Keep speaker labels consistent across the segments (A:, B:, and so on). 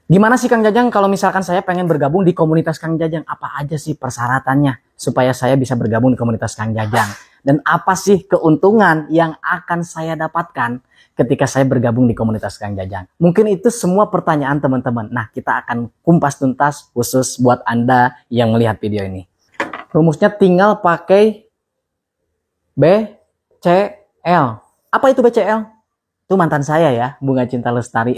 A: Gimana sih Kang Jajang kalau misalkan saya pengen bergabung di komunitas Kang Jajang? Apa aja sih persyaratannya supaya saya bisa bergabung di komunitas Kang Jajang? Dan apa sih keuntungan yang akan saya dapatkan ketika saya bergabung di komunitas Kang Jajang? Mungkin itu semua pertanyaan teman-teman. Nah, kita akan kumpas tuntas khusus buat Anda yang melihat video ini. Rumusnya tinggal pakai BCL. Apa itu BCL? Itu mantan saya ya, Bunga Cinta Lestari.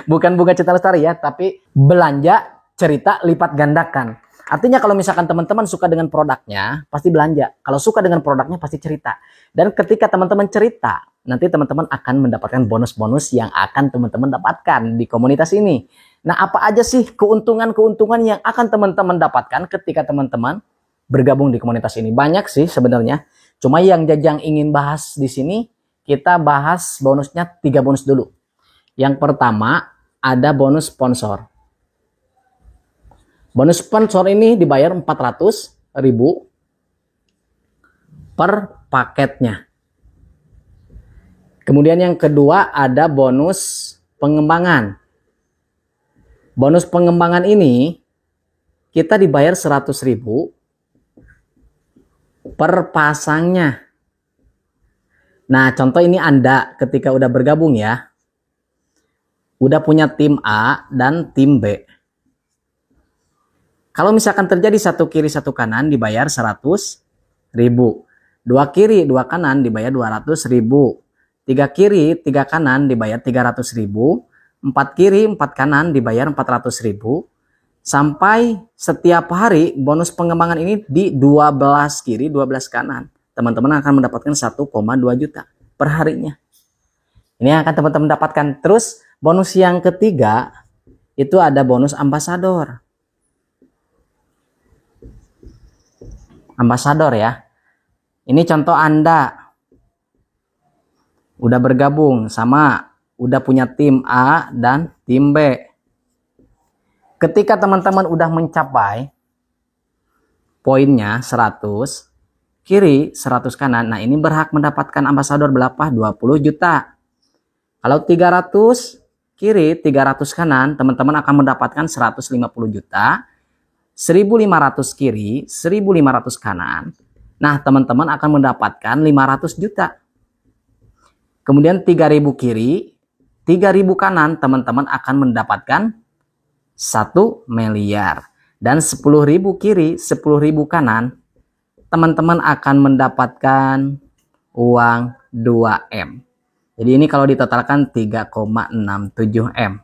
A: Bukan Bunga Cinta Lestari ya, tapi belanja, cerita, lipat gandakan. Artinya kalau misalkan teman-teman suka dengan produknya, pasti belanja. Kalau suka dengan produknya, pasti cerita. Dan ketika teman-teman cerita, nanti teman-teman akan mendapatkan bonus-bonus yang akan teman-teman dapatkan di komunitas ini. Nah, apa aja sih keuntungan-keuntungan yang akan teman-teman dapatkan ketika teman-teman bergabung di komunitas ini? Banyak sih sebenarnya. Cuma yang Jajang ingin bahas di sini, kita bahas bonusnya 3 bonus dulu. Yang pertama ada bonus sponsor. Bonus sponsor ini dibayar 400.000 per paketnya. Kemudian yang kedua ada bonus pengembangan. Bonus pengembangan ini kita dibayar 100.000 per pasangnya. Nah, contoh ini Anda ketika udah bergabung ya, udah punya tim A dan tim B. Kalau misalkan terjadi satu kiri satu kanan dibayar 100.000, 2 kiri 2 kanan dibayar 200.000, 3 kiri 3 kanan dibayar 300.000, 4 kiri 4 kanan dibayar 400.000, sampai setiap hari bonus pengembangan ini di 12 kiri 12 kanan. Teman-teman akan mendapatkan 1,2 juta per harinya. Ini yang akan teman-teman dapatkan. Terus bonus yang ketiga itu ada bonus ambasador. Ambasador ya. Ini contoh Anda udah bergabung sama, udah punya tim A dan tim B. Ketika teman-teman udah mencapai poinnya 100, kiri 100 kanan. Nah, ini berhak mendapatkan ambasador berapa? 20 juta. Kalau 300 kiri, 300 kanan, teman-teman akan mendapatkan 150 juta. 1.500 kiri, 1.500 kanan. Nah, teman-teman akan mendapatkan 500 juta. Kemudian 3.000 kiri, 3.000 kanan, teman-teman akan mendapatkan 1 miliar. Dan 10.000 kiri, 10.000 kanan, teman-teman akan mendapatkan uang 2M. Jadi ini kalau ditotalkan 3,67 M.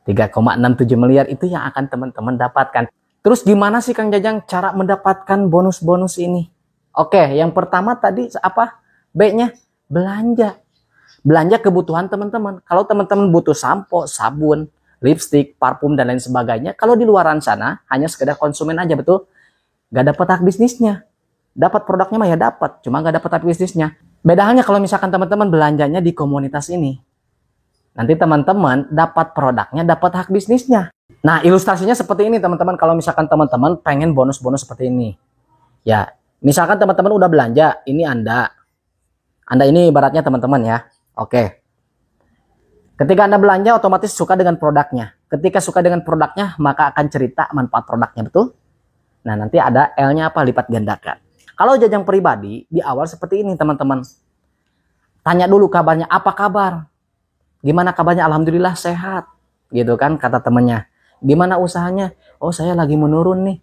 A: 3,67 miliar itu yang akan teman-teman dapatkan. Terus gimana sih Kang Jajang cara mendapatkan bonus-bonus ini? Oke, yang pertama tadi apa? B-nya belanja. Belanja kebutuhan teman-teman. Kalau teman-teman butuh sampo, sabun, lipstick, parfum, dan lain sebagainya, kalau di luaran sana hanya sekedar konsumen aja, betul? Gak dapat hak bisnisnya. Dapat produknya mah ya dapat, cuma gak dapat hak bisnisnya. Beda halnya kalau misalkan teman-teman belanjanya di komunitas ini. Nanti teman-teman dapat produknya, dapat hak bisnisnya. Nah, ilustrasinya seperti ini teman-teman. Kalau misalkan teman-teman pengen bonus-bonus seperti ini. Ya, misalkan teman-teman udah belanja, ini Anda. Anda ini ibaratnya teman-teman ya. Oke. Ketika Anda belanja otomatis suka dengan produknya. Ketika suka dengan produknya, maka akan cerita manfaat produknya, betul? Nah, nanti ada L-nya apa? Lipat gandakan. Kalau Jajang pribadi, di awal seperti ini teman-teman. Tanya dulu kabarnya, apa kabar? Gimana kabarnya? Alhamdulillah sehat. Gitu kan kata temannya. Gimana usahanya? Oh, saya lagi menurun nih.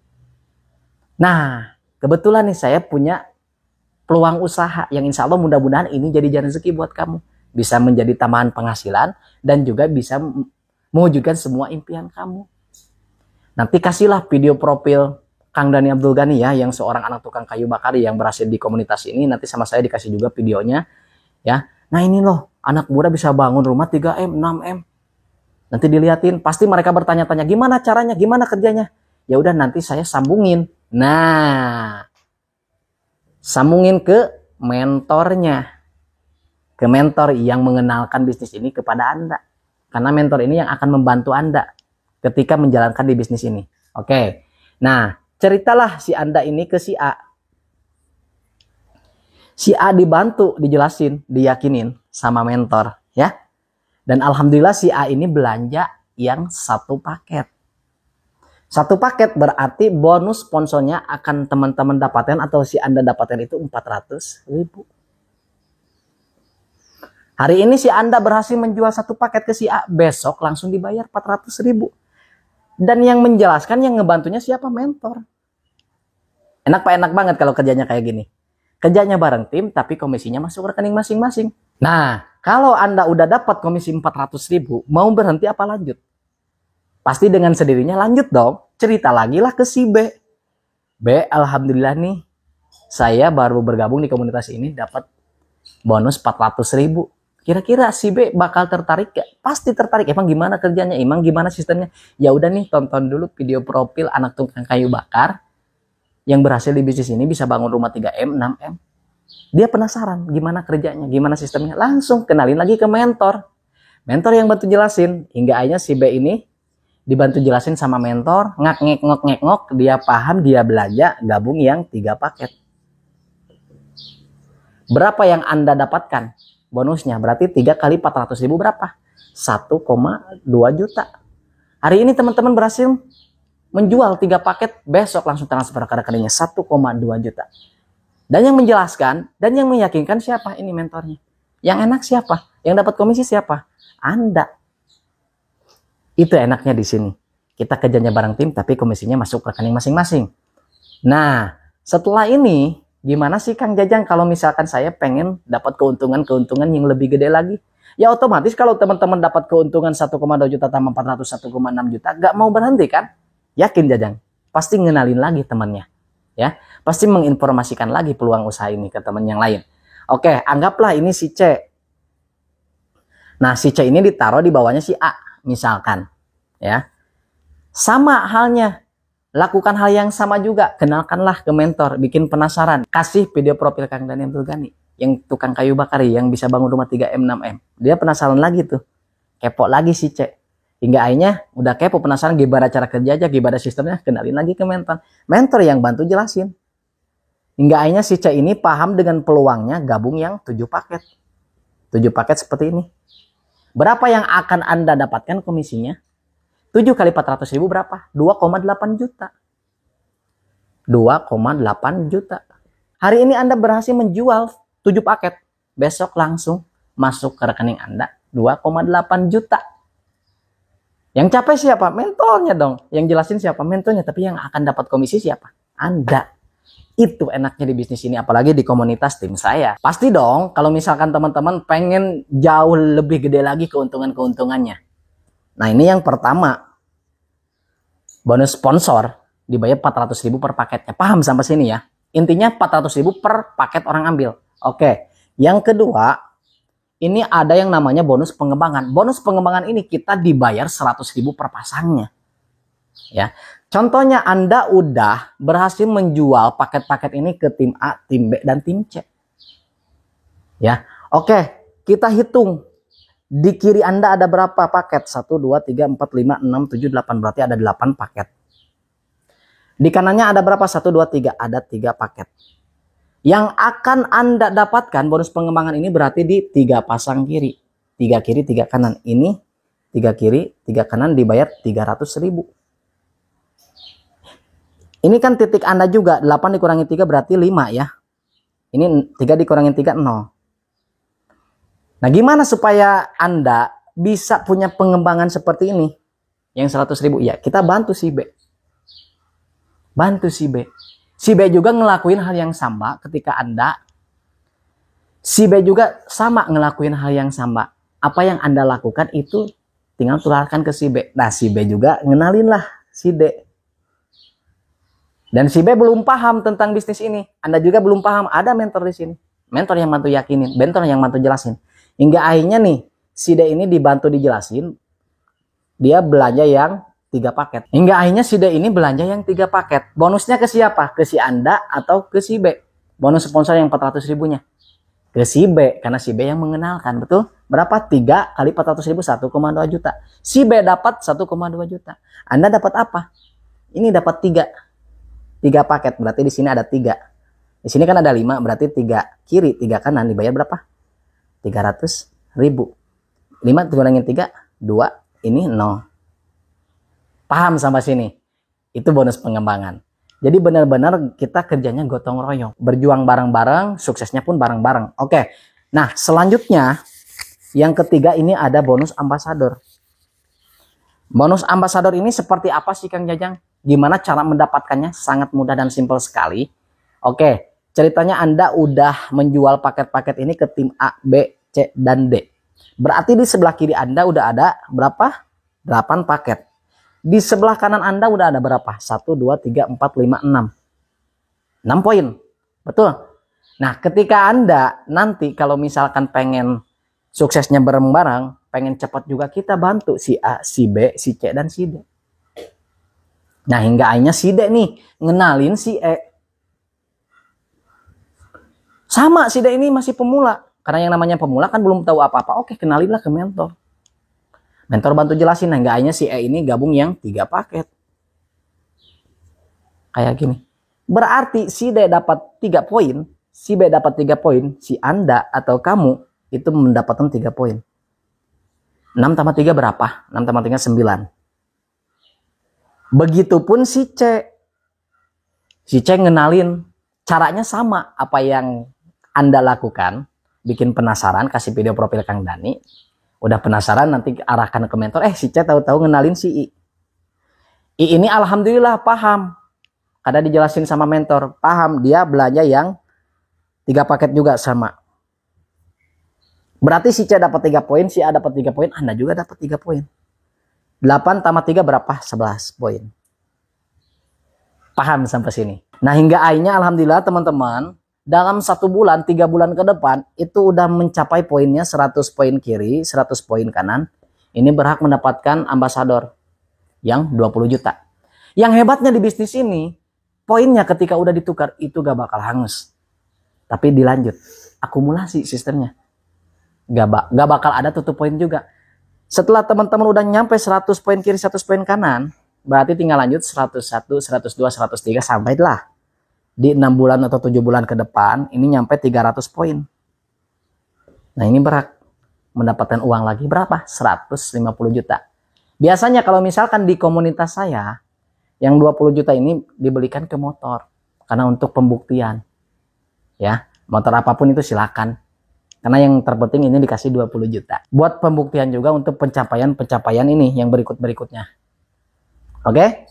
A: Nah, kebetulan nih saya punya peluang usaha yang insya Allah mudah-mudahan ini jadi jalan rezeki buat kamu. Bisa menjadi tambahan penghasilan dan juga bisa mewujudkan semua impian kamu. Nanti kasihlah video profil Kang Dhani Abdul Ghani ya, yang seorang anak tukang kayu bakar yang berhasil di komunitas ini. Nanti sama saya dikasih juga videonya ya. Nah, ini loh, anak muda bisa bangun rumah 3M, 6M. Nanti dilihatin, pasti mereka bertanya-tanya gimana caranya, gimana kerjanya. Ya udah nanti saya sambungin. Nah, sambungin ke mentornya. Ke mentor yang mengenalkan bisnis ini kepada Anda. Karena mentor ini yang akan membantu Anda ketika menjalankan di bisnis ini. Oke. Nah, ceritalah si Anda ini ke si A. Si A dibantu, dijelasin, diyakinin sama mentor ya. Dan alhamdulillah si A ini belanja yang satu paket. Satu paket berarti bonus sponsornya akan teman-teman dapatkan atau si Anda dapatkan itu 400.000. Hari ini si Anda berhasil menjual satu paket ke si A, besok langsung dibayar 400.000. Dan yang menjelaskan, yang ngebantunya siapa? Mentor. Enak Pak, enak banget kalau kerjanya kayak gini. Kerjanya bareng tim, tapi komisinya masuk rekening masing-masing. Nah, kalau Anda udah dapat komisi 400.000, mau berhenti apa lanjut? Pasti dengan sendirinya lanjut dong. Cerita lagi lah ke si B. B, alhamdulillah nih, saya baru bergabung di komunitas ini dapat bonus 400.000. Kira-kira si B bakal tertarik gak? Pasti tertarik. Emang gimana kerjanya? Emang gimana sistemnya? Ya udah nih, tonton dulu video profil anak tukang kayu bakar yang berhasil di bisnis ini, bisa bangun rumah 3M, 6M. Dia penasaran gimana kerjanya, gimana sistemnya. Langsung kenalin lagi ke mentor. Mentor yang bantu jelasin. Hingga akhirnya si B ini dibantu jelasin sama mentor. Ngek-ngek, dia paham, dia belanja, gabung yang 3 paket. Berapa yang Anda dapatkan? Bonusnya berarti 3 kali 400.000 berapa? 1,2 juta. Hari ini teman-teman berhasil menjual 3 paket, besok langsung transfer ke rekeningnya 1,2 juta. Dan yang menjelaskan dan yang meyakinkan siapa? Ini mentornya. Yang enak siapa? Yang dapat komisi siapa? Anda. Itu enaknya di sini. Kita kerjanya bareng tim, tapi komisinya masuk rekening masing-masing. Nah, setelah ini gimana sih Kang Jajang kalau misalkan saya pengen dapat keuntungan-keuntungan yang lebih gede lagi? Ya otomatis kalau teman-teman dapat keuntungan 1,2 juta tambah 400, 1,6 juta, gak mau berhenti kan? Yakin Jajang? Pasti ngenalin lagi temannya. Ya, pasti menginformasikan lagi peluang usaha ini ke teman yang lain. Oke, anggaplah ini si C. Nah, si C ini ditaruh di bawahnya si A, misalkan. Ya. Sama halnya. Lakukan hal yang sama juga. Kenalkanlah ke mentor, bikin penasaran. Kasih video profil Kang Daniel Tulgani, yang tukang kayu bakar, yang bisa bangun rumah 3M, 6M. Dia penasaran lagi tuh. Kepo lagi si C. Hingga akhirnya udah kepo, penasaran gimana cara kerja aja, gimana sistemnya, kenalin lagi ke mentor. Mentor yang bantu jelasin. Hingga akhirnya si C ini paham dengan peluangnya gabung yang 7 paket. 7 paket seperti ini. Berapa yang akan Anda dapatkan komisinya? 7 kali 400.000 berapa? 2,8 juta. 2,8 juta. Hari ini Anda berhasil menjual 7 paket. Besok langsung masuk ke rekening Anda 2,8 juta. Yang capek siapa? Mentornya dong. Yang jelasin siapa? Mentornya. Tapi yang akan dapat komisi siapa? Anda. Itu enaknya di bisnis ini. Apalagi di komunitas tim saya. Pasti dong kalau misalkan teman-teman pengen jauh lebih gede lagi keuntungan-keuntungannya. Nah ini yang pertama. Bonus sponsor dibayar 400.000 per paketnya. Paham sampai sini ya? Intinya 400.000 per paket orang ambil. Oke. Yang kedua. Ini ada yang namanya bonus pengembangan. Bonus pengembangan ini kita dibayar 100.000 per pasangnya. Ya. Contohnya Anda udah berhasil menjual paket-paket ini ke tim A, tim B, dan tim C. Ya. Oke, kita hitung. Di kiri Anda ada berapa paket? 1, 2, 3, 4, 5, 6, 7, 8. Berarti ada 8 paket. Di kanannya ada berapa? 1, 2, 3. Ada 3 paket. Yang akan Anda dapatkan bonus pengembangan ini berarti di 3 pasang kiri. 3 kiri, 3 kanan. Ini 3 kiri, 3 kanan dibayar 300.000. Ini kan titik Anda juga. 8 dikurangi 3 berarti 5 ya. Ini 3 dikurangi 3, 0. Nah gimana supaya Anda bisa punya pengembangan seperti ini? Yang 100.000. Ya kita bantu si B. Bantu si B. Si B juga ngelakuin hal yang sama ketika Anda. Si B juga sama ngelakuin hal yang sama. Apa yang Anda lakukan itu tinggal tularkan ke si B. Nah si B juga ngenalin lah si D. Dan si B belum paham tentang bisnis ini. Anda juga belum paham. Ada mentor di sini. Mentor yang bantu yakinin. Mentor yang bantu jelasin. Hingga akhirnya nih si D ini dibantu dijelasin. Dia belanja yang 3 paket. Hingga akhirnya si D ini belanja yang 3 paket. Bonusnya ke siapa? Ke si Anda atau ke si B? Bonus sponsor yang 400.000-nya. Ke si B. Karena si B yang mengenalkan. Betul? Berapa? 3 kali 400.000, 1,2 juta. Si B dapat 1,2 juta. Anda dapat apa? Ini dapat 3. 3 paket. Berarti di sini ada 3. Di sini kan ada 5. Berarti 3 kiri, 3 kanan. Dibayar berapa? 300.000. 5 dikurangi 3, 2. Ini 0. Paham sampai sini? Itu bonus pengembangan. Jadi benar-benar kita kerjanya gotong royong, berjuang bareng-bareng, suksesnya pun bareng-bareng. Oke. Nah, selanjutnya yang ketiga ini ada bonus ambasador. Bonus ambasador ini seperti apa sih Kang Jajang? Gimana cara mendapatkannya? Sangat mudah dan simpel sekali. Oke, ceritanya Anda udah menjual paket-paket ini ke tim A, B, C, dan D. Berarti di sebelah kiri Anda udah ada berapa? 8 paket. Di sebelah kanan Anda udah ada berapa? 1, 2, 3, 4, 5, 6. 6 poin. Betul? Nah, ketika Anda nanti kalau misalkan pengen suksesnya bareng-bareng, pengen cepat juga, kita bantu si A, si B, si C, dan si D. Nah, hingga akhirnya si D nih ngenalin si E. Sama, si D ini masih pemula. Karena yang namanya pemula kan belum tahu apa-apa. Oke, kenalinlah ke mentor. Mentor bantu jelasin. Nah, hingga akhirnya si E ini gabung yang 3 paket. Kayak gini. Berarti si D dapat 3 poin, si B dapat 3 poin, si Anda atau kamu itu mendapatkan 3 poin. 6 tambah 3 berapa? 6 tambah 3 9. Begitupun si C. Si C ngenalin. Caranya sama apa yang Anda lakukan. Bikin penasaran, kasih video profil Kang Dani. Udah penasaran, nanti arahkan ke mentor. Si C tahu-tahu ngenalin si I. I ini alhamdulillah paham. Karena dijelasin sama mentor. Paham, dia belanja yang 3 paket juga sama. Berarti si C dapat 3 poin, si A dapat 3 poin, Anda juga dapat 3 poin. 8 tambah 3 berapa? 11 poin. Paham sampai sini? Nah, hingga akhirnya alhamdulillah teman-teman, dalam 1 bulan, 3 bulan ke depan, itu udah mencapai poinnya 100 poin kiri, 100 poin kanan. Ini berhak mendapatkan ambasador yang 20 juta. Yang hebatnya di bisnis ini, poinnya ketika udah ditukar, itu gak bakal hangus. Tapi dilanjut, akumulasi sistemnya. Gak bakal ada tutup poin juga. Setelah teman-teman udah nyampe 100 poin kiri, 100 poin kanan, berarti tinggal lanjut 101, 102, 103, sampailah di 6 bulan atau 7 bulan ke depan, ini nyampe 300 poin. Nah, ini berhak mendapatkan uang lagi berapa? 150 juta. Biasanya kalau misalkan di komunitas saya, yang 20 juta ini dibelikan ke motor. Karena untuk pembuktian. Ya, motor apapun itu silakan. Karena yang terpenting ini dikasih 20 juta. Buat pembuktian juga untuk pencapaian ini yang berikut-berikutnya. Oke?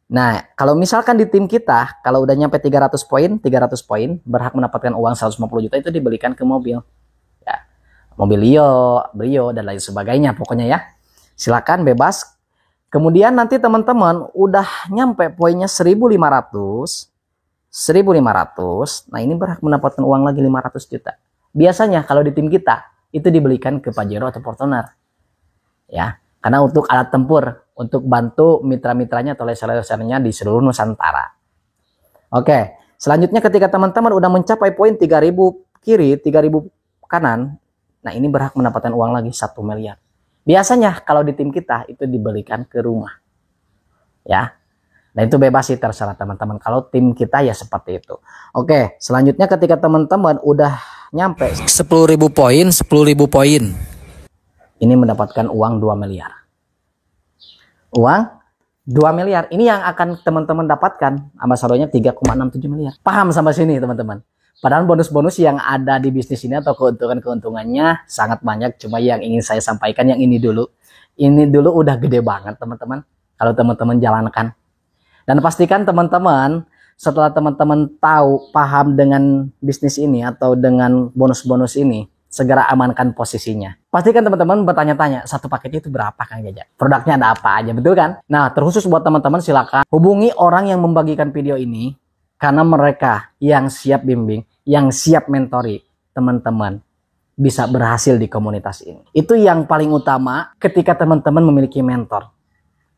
A: Nah, kalau misalkan di tim kita, kalau udah nyampe 300 poin, berhak mendapatkan uang 150 juta itu dibelikan ke mobil. Ya, mobil Brio, dan lain sebagainya pokoknya ya. Silakan bebas. Kemudian nanti teman-teman udah nyampe poinnya 1.500. Nah, ini berhak mendapatkan uang lagi 500 juta. Biasanya kalau di tim kita, itu dibelikan ke Pajero atau Fortuner. Ya, karena untuk alat tempur, untuk bantu mitra-mitranya atau laser-lasernya di seluruh Nusantara. Oke, selanjutnya ketika teman-teman udah mencapai poin 3.000 kiri, 3.000 kanan, nah ini berhak mendapatkan uang lagi 1 miliar. Biasanya kalau di tim kita itu dibelikan ke rumah. Ya. Nah, itu bebas sih, terserah teman-teman. Kalau tim kita ya seperti itu. Oke, selanjutnya ketika teman-teman udah nyampe 10.000 poin, ini mendapatkan uang 2 miliar. Uang 2 miliar. Ini yang akan teman-teman dapatkan. Ambasadornya 3,67 miliar. Paham sampai sini teman-teman? Padahal bonus-bonus yang ada di bisnis ini atau keuntungan-keuntungannya sangat banyak. Cuma yang ingin saya sampaikan yang ini dulu. Ini dulu udah gede banget teman-teman. Kalau teman-teman jalankan. Dan pastikan teman-teman setelah teman-teman tahu, paham dengan bisnis ini atau dengan bonus-bonus ini, segera amankan posisinya. Pastikan teman-teman bertanya-tanya, satu paketnya itu berapa Kang Jaja? Produknya ada apa aja, betul kan? Nah, terkhusus buat teman-teman silakan hubungi orang yang membagikan video ini, karena mereka yang siap bimbing, yang siap mentori teman-teman bisa berhasil di komunitas ini. Itu yang paling utama ketika teman-teman memiliki mentor.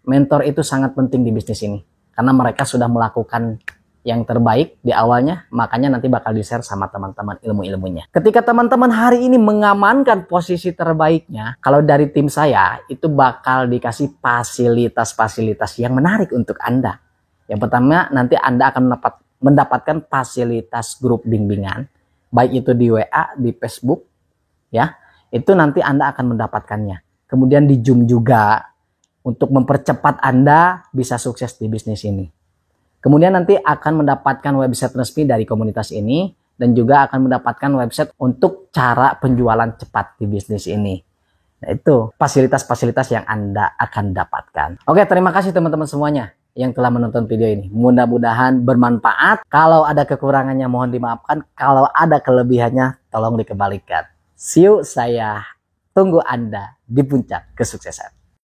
A: Mentor itu sangat penting di bisnis ini. Karena mereka sudah melakukan yang terbaik di awalnya, makanya nanti bakal di-share sama teman-teman ilmu-ilmunya. Ketika teman-teman hari ini mengamankan posisi terbaiknya, kalau dari tim saya, itu bakal dikasih fasilitas-fasilitas yang menarik untuk Anda. Yang pertama, nanti Anda akan mendapatkan fasilitas grup bimbingan, baik itu di WA, di Facebook, ya, itu nanti Anda akan mendapatkannya. Kemudian di Zoom juga, untuk mempercepat Anda bisa sukses di bisnis ini. Kemudian nanti akan mendapatkan website resmi dari komunitas ini dan juga akan mendapatkan website untuk cara penjualan cepat di bisnis ini. Nah, itu fasilitas-fasilitas yang Anda akan dapatkan. Oke, terima kasih teman-teman semuanya yang telah menonton video ini. Mudah-mudahan bermanfaat. Kalau ada kekurangannya mohon dimaafkan. Kalau ada kelebihannya tolong dikembalikan. See you, saya tunggu Anda di puncak kesuksesan.